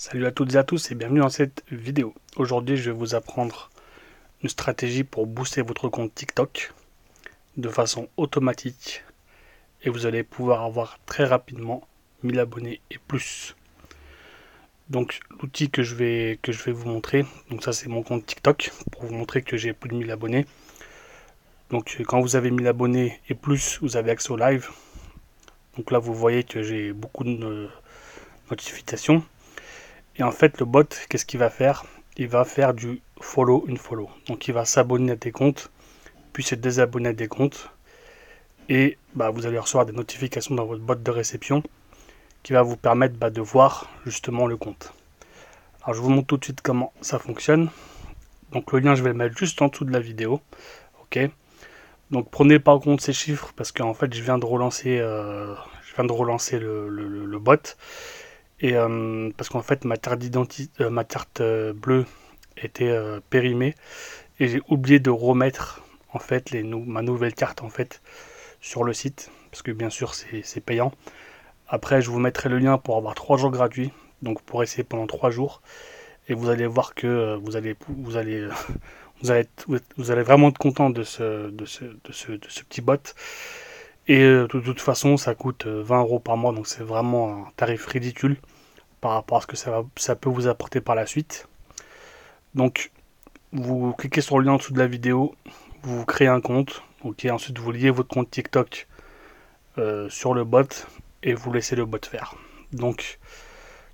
Salut à toutes et à tous et bienvenue dans cette vidéo. Aujourd'hui, je vais vous apprendre une stratégie pour booster votre compte TikTok de façon automatique et vous allez pouvoir avoir très rapidement 1000 abonnés et plus. Donc l'outil que je vais vous montrer, donc ça c'est mon compte TikTok pour vous montrer que j'ai plus de 1000 abonnés. Donc quand vous avez 1000 abonnés et plus, vous avez accès au live. Donc là vous voyez que j'ai beaucoup de notifications. Et en fait, le bot, qu'est-ce qu'il va faire? Il va faire du follow une follow. Donc, il va s'abonner à tes comptes, puis se désabonner à des comptes. Et vous allez recevoir des notifications dans votre bot de réception qui va vous permettre de voir justement le compte. Alors, je vous montre tout de suite comment ça fonctionne. Donc, le lien, je vais le mettre juste en dessous de la vidéo. OK. Donc, prenez pas en compte ces chiffres parce qu'en fait, je viens de relancer le bot. Et parce qu'en fait, ma carte d'identité, ma carte bleue était périmée et j'ai oublié de remettre en fait ma nouvelle carte en fait sur le site parce que bien sûr c'est payant. Après, je vous mettrai le lien pour avoir 3 jours gratuits, donc pour essayer pendant 3 jours et vous allez voir que vous allez vraiment être content de ce petit bot. Et de toute façon, ça coûte 20 euros par mois, donc c'est vraiment un tarif ridicule par rapport à ce que ça peut vous apporter par la suite. Donc, vous cliquez sur le lien en dessous de la vidéo, vous créez un compte, ok, ensuite vous liez votre compte TikTok sur le bot et vous laissez le bot faire. Donc,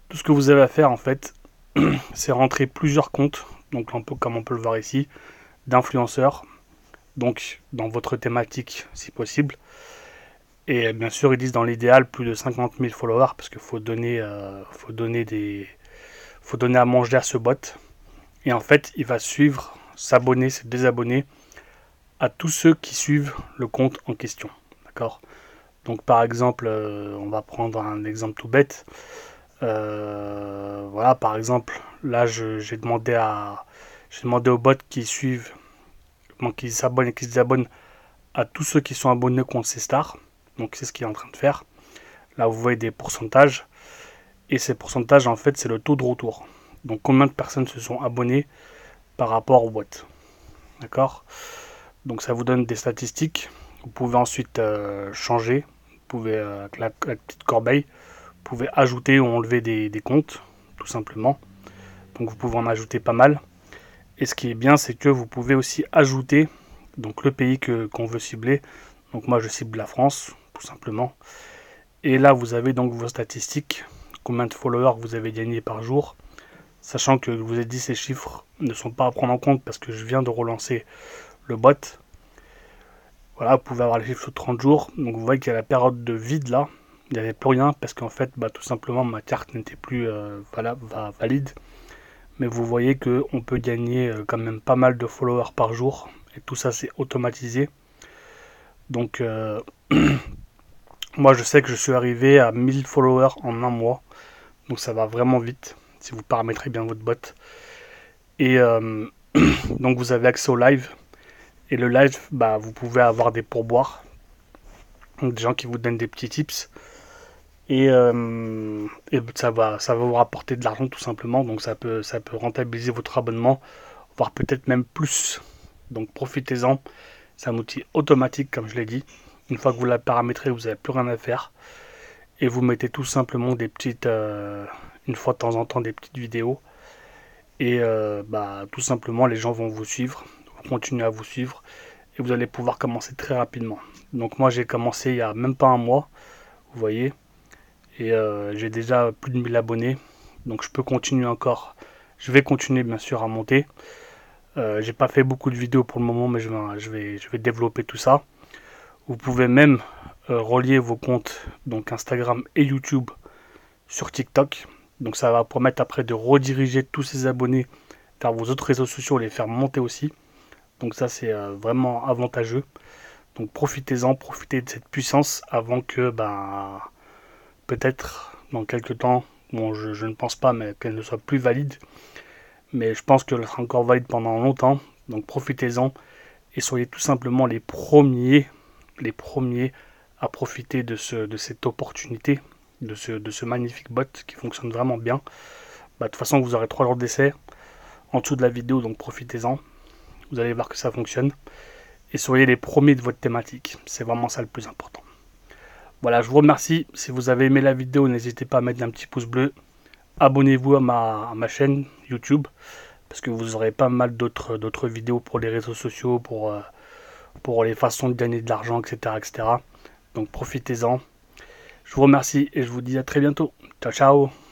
tout ce que vous avez à faire en fait, c'est rentrer plusieurs comptes, donc un peu comme on peut le voir ici, d'influenceurs, donc dans votre thématique si possible. Et bien sûr, ils disent dans l'idéal plus de 50 000 followers parce qu'il faut donner à manger à ce bot. Et en fait, il va suivre, s'abonner, se désabonner à tous ceux qui suivent le compte en question. D'accord? Donc par exemple, on va prendre un exemple tout bête. Voilà, par exemple, là j'ai demandé aux bots qui suivent, qui s'abonnent et qui se désabonnent à tous ceux qui sont abonnés au compte C-Star. Donc c'est ce qu'il est en train de faire. Là vous voyez des pourcentages. Et ces pourcentages en fait c'est le taux de retour. Donc combien de personnes se sont abonnées par rapport au bot. D'accord? Donc ça vous donne des statistiques. Vous pouvez ensuite changer. Vous pouvez, avec la petite corbeille, vous pouvez ajouter ou enlever des comptes, tout simplement. Donc vous pouvez en ajouter pas mal. Et ce qui est bien, c'est que vous pouvez aussi ajouter donc le pays qu'on veut cibler. Donc moi je cible la France, tout simplement. Et là vous avez donc vos statistiques, combien de followers vous avez gagné par jour. Sachant que je vous ai dit ces chiffres ne sont pas à prendre en compte parce que je viens de relancer le bot. Voilà, vous pouvez avoir les chiffres sur 30 jours. Donc vous voyez qu'il y a la période de vide là. Il n'y avait plus rien parce qu'en fait, tout simplement, ma carte n'était plus valide. Mais vous voyez qu'on peut gagner quand même pas mal de followers par jour. Et tout ça, c'est automatisé. Donc, moi, je sais que je suis arrivé à 1000 followers en un mois. Donc, ça va vraiment vite si vous paramétrez bien votre bot. Et donc, vous avez accès au live. Et le live, vous pouvez avoir des pourboires. Donc, des gens qui vous donnent des petits tips. Et ça va vous rapporter de l'argent tout simplement. Donc ça peut rentabiliser votre abonnement, voire peut-être même plus. Donc profitez-en. C'est un outil automatique comme je l'ai dit. Une fois que vous l'avez paramétré, vous n'avez plus rien à faire. Et vous mettez tout simplement une fois de temps en temps, des petites vidéos. Et tout simplement, les gens vont vous suivre, vont continuer à vous suivre. Et vous allez pouvoir commencer très rapidement. Donc moi, j'ai commencé il y a même pas un mois. Vous voyez. Et j'ai déjà plus de 1000 abonnés. Donc je peux continuer encore. Je vais continuer bien sûr à monter. J'ai pas fait beaucoup de vidéos pour le moment, mais je vais développer tout ça. Vous pouvez même relier vos comptes, donc Instagram et YouTube, sur TikTok. Donc ça va permettre après de rediriger tous ces abonnés vers vos autres réseaux sociaux et les faire monter aussi. Donc ça c'est vraiment avantageux. Donc profitez-en, profitez de cette puissance avant que peut-être dans quelques temps, bon je ne pense pas, mais qu'elle ne soit plus valide. Mais je pense qu'elle sera encore valide pendant longtemps. Donc profitez-en et soyez tout simplement les premiers à profiter de cette opportunité, de ce magnifique bot qui fonctionne vraiment bien. de toute façon vous aurez 3 jours d'essai en dessous de la vidéo, donc profitez-en. Vous allez voir que ça fonctionne. Et soyez les premiers de votre thématique. C'est vraiment ça le plus important. Voilà, je vous remercie. Si vous avez aimé la vidéo, n'hésitez pas à mettre un petit pouce bleu. Abonnez-vous à ma chaîne YouTube, parce que vous aurez pas mal d'autres vidéos pour les réseaux sociaux, pour les façons de gagner de l'argent, etc., etc. Donc profitez-en. Je vous remercie et je vous dis à très bientôt. Ciao, ciao.